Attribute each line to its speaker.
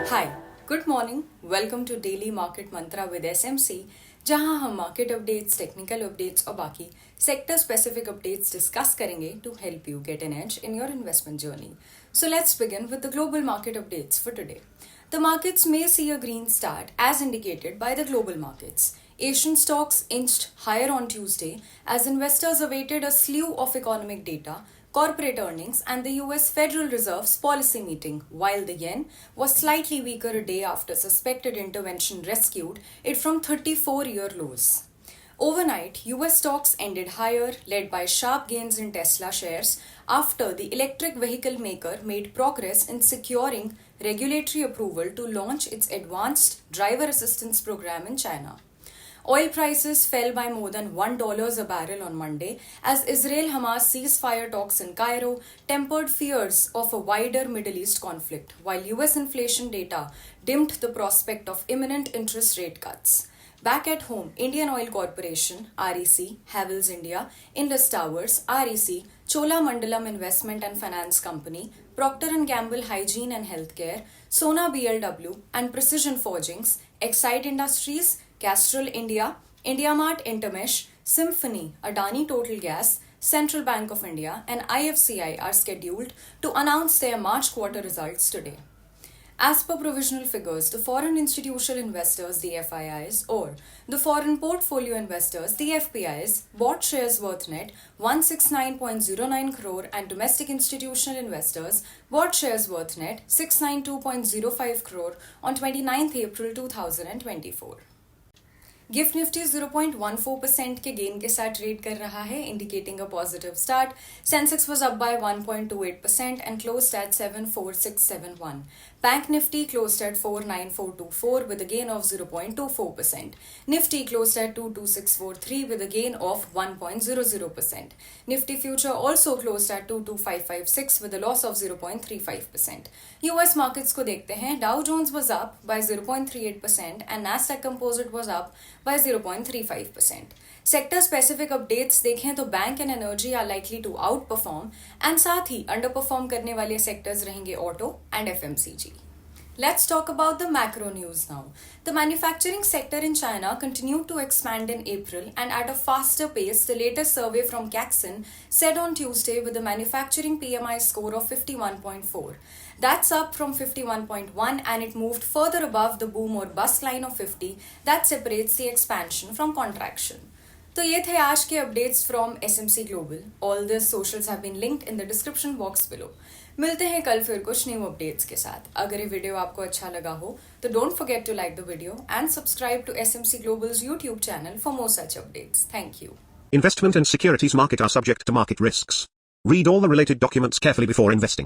Speaker 1: Hi, good morning. Welcome to daily market mantra with SMC, जहां हम market updates, technical updates और बाकी sector specific updates discuss करेंगे to help you get an edge in your investment journey. So let's begin with the global market updates for today. The markets may see a green start as indicated by the global markets. Asian stocks inched higher on Tuesday as investors awaited a slew of economic data, corporate earnings, and the US Federal Reserve's policy meeting, while the yen was slightly weaker a day after suspected intervention rescued it from 34-year lows. Overnight, US stocks ended higher, led by sharp gains in Tesla shares after the electric vehicle maker made progress in securing regulatory approval to launch its advanced driver assistance program in China. Oil prices fell by more than $1 a barrel on Monday as Israel-Hamas ceasefire talks in Cairo tempered fears of a wider Middle East conflict, while US inflation data dimmed the prospect of imminent interest rate cuts. Back at home, Indian Oil Corporation, REC, Havells India, Indus Towers, REC, Cholamandalam Investment and Finance Company, Procter & Gamble Hygiene and Healthcare, Sona BLW, and Precision Forgings, Exide Industries, Castrol India, IndiaMart Intermesh, Symphony, Adani Total Gas, Central Bank of India, and IFCI are scheduled to announce their March quarter results today. As per provisional figures, the foreign institutional investors, the FIIs, or the foreign portfolio investors, the FPIs, bought shares worth net 169.09 crore and domestic institutional investors bought shares worth net 692.05 crore on 29th April 2024. Gift Nifty 0.14% के gain के साथ trade कर रहा है, indicating a positive start. Sensex was up by 1.28% and closed eight 74671. Bank Nifty closed at 49424 with a gain of 0.24%. Nifty closed at 22643 with a gain of 1.00%. Nifty future also closed at 22556 with a loss of 0.35%. US markets को देखते हैं. Dow Jones was up by 0.38% and Nasdaq Composite was up by 0.35%. Sector specific updates देखें तो bank and energy are likely to outperform and साथ ही underperform करने वाले sectors रहेंगे auto and FMCG. Let's talk about the macro news now. The manufacturing sector in China continued to expand in April and at a faster pace, the latest survey from Caixin said on Tuesday with a manufacturing PMI score of 51.4. That's up from 51.1 and it moved further above the boom or bust line of 50 that separates the expansion from contraction. तो ये थे आज के updates from SMC global. All this socials have been linked in the description box below. मिलते हैं कल फिर कुछ न्यू अपडेट्स के साथ. अगर ये वीडियो आपको अच्छा लगा हो तो don't forget to like the video and subscribe to SMC global's YouTube channel for more such updates. Thank you.
Speaker 2: Investment and securities market are subject to market risks. Read all the related documents carefully before investing.